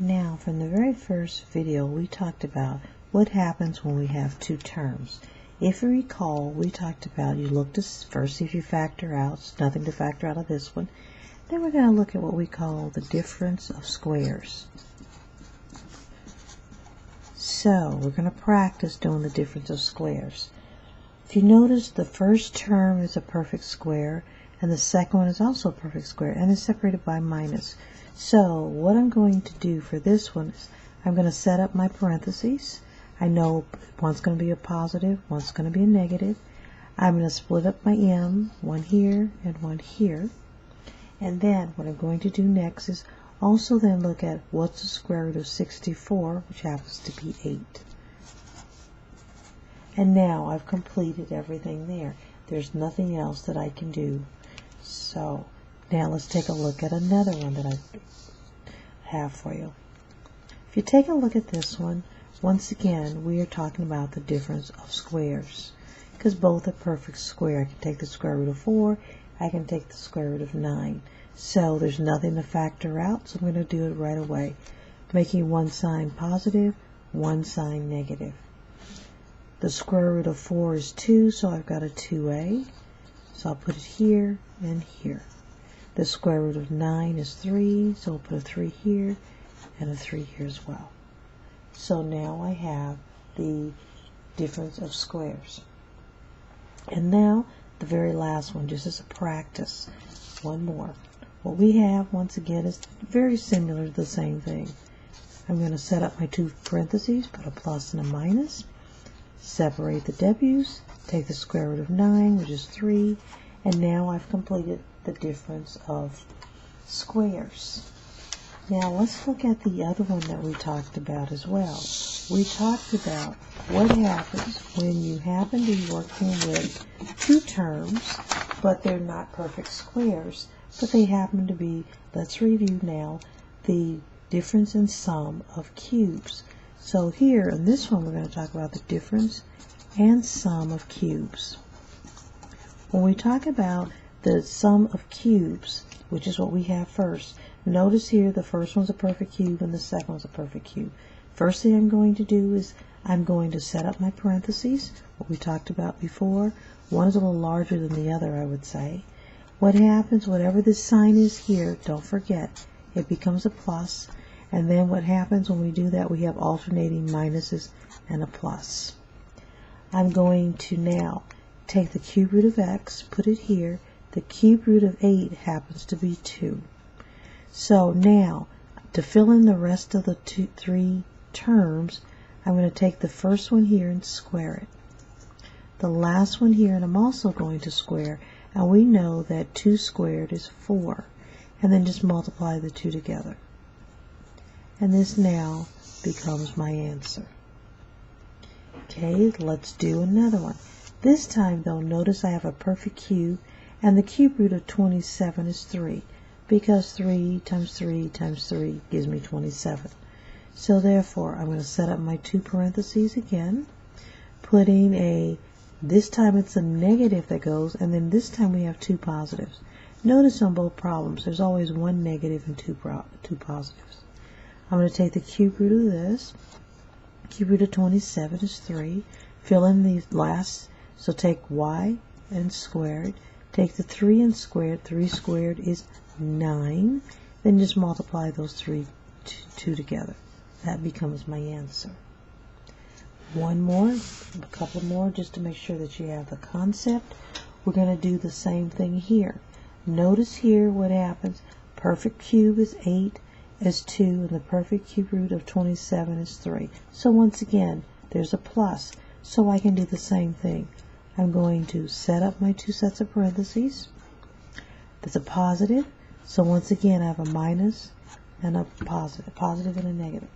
Now, from the very first video, we talked about what happens when we have two terms. If you recall, we talked about you look to first see if you factor out. There's nothing to factor out of this one. Then we're going to look at what we call the difference of squares. So we're going to practice doing the difference of squares. If you notice, the first term is a perfect square, and the second one is also a perfect square, and it's separated by minus. So what I'm going to do for this one is I'm going to set up my parentheses. I know one's going to be a positive, one's going to be a negative. I'm going to split up my m, one here and one here. And then what I'm going to do next is also then look at what's the square root of 64, which happens to be 8. And now I've completed everything there. There's nothing else that I can do. So now let's take a look at another one that I have for you. If you take a look at this one, once again we are talking about the difference of squares, because both are perfect square. I can take the square root of 4, I can take the square root of 9. So there's nothing to factor out, so I'm going to do it right away, making one sign positive, one sign negative. The square root of 4 is 2, so I've got a 2a. So I'll put it here and here. The square root of 9 is 3, so I'll put a 3 here and a 3 here as well. So now I have the difference of squares. And now the very last one, just as a practice, one more. What we have, once again, is very similar to the same thing. I'm going to set up my two parentheses, put a plus and a minus, separate the w's, take the square root of 9, which is 3, and now I've completed the difference of squares. Now let's look at the other one that we talked about as well. We talked about what happens when you happen to be working with two terms, but they're not perfect squares, but they happen to be, let's review now, the difference in sum of cubes. So here in this one we're going to talk about the difference and sum of cubes. When we talk about the sum of cubes, which is what we have first, notice here the first one's a perfect cube and the second one's a perfect cube. First thing I'm going to do is I'm going to set up my parentheses, what we talked about before. One is a little larger than the other, I would say. What happens, whatever this sign is here, don't forget, it becomes a plus. And then what happens when we do that, we have alternating minuses and a plus. I'm going to now take the cube root of x, put it here. The cube root of 8 happens to be 2. So now, to fill in the rest of the three terms, I'm going to take the first one here and square it. The last one here, and I'm also going to square, and we know that 2 squared is 4. And then just multiply the two together. And this now becomes my answer. Okay, let's do another one. This time though, notice I have a perfect cube, and the cube root of 27 is 3, because 3 times 3 times 3 gives me 27. So therefore, I'm going to set up my two parentheses again, putting a, this time it's a negative that goes, and then this time we have two positives. Notice on both problems, there's always one negative and two positives. I'm going to take the cube root of this. Cube root of 27 is 3. Fill in the last, so take y and squared. Take the 3 and squared. 3 squared is 9. Then just multiply those two together. That becomes my answer. One more, a couple more, just to make sure that you have the concept. We're going to do the same thing here. Notice here what happens. Perfect cube is 8. Is 2, and the perfect cube root of 27 is 3. So once again, there's a plus. So I can do the same thing. I'm going to set up my two sets of parentheses. That's a positive. So once again, I have a minus and a positive and a negative.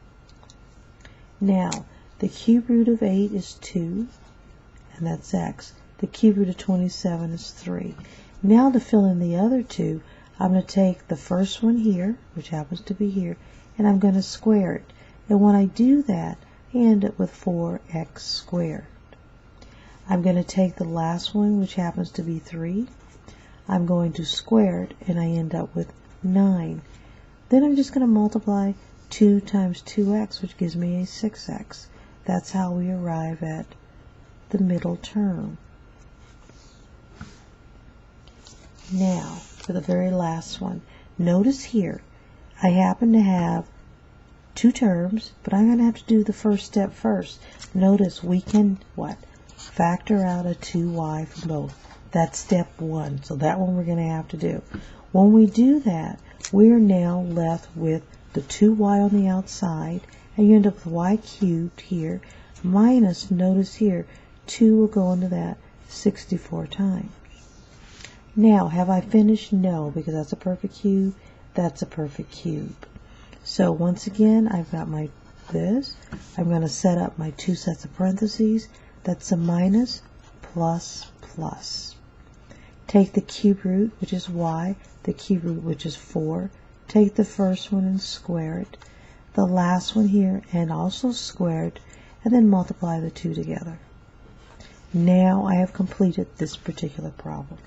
Now, the cube root of 8 is 2, and that's x. The cube root of 27 is 3. Now to fill in the other two, I'm going to take the first one here, which happens to be here, and I'm going to square it. And when I do that, I end up with 4x squared. I'm going to take the last one, which happens to be 3. I'm going to square it, and I end up with 9. Then I'm just going to multiply 2 times 2x, which gives me a 6x. That's how we arrive at the middle term. Now, for the very last one, notice here, I happen to have 2 terms, but I'm going to have to do the first step first. Notice we can, what? Factor out a 2y from both. That's step 1, so that one we're going to have to do. When we do that, we're now left with the 2y on the outside, and you end up with y cubed here, minus, notice here, 2 will go into that 64 times. Now, have I finished? No, because that's a perfect cube. That's a perfect cube. So once again, I've got my this. I'm going to set up my 2 sets of parentheses. That's a minus, plus, plus. Take the cube root, which is y, the cube root, which is 4. Take the first one and square it. The last one here, and also square it, and then multiply the 2 together. Now I have completed this particular problem.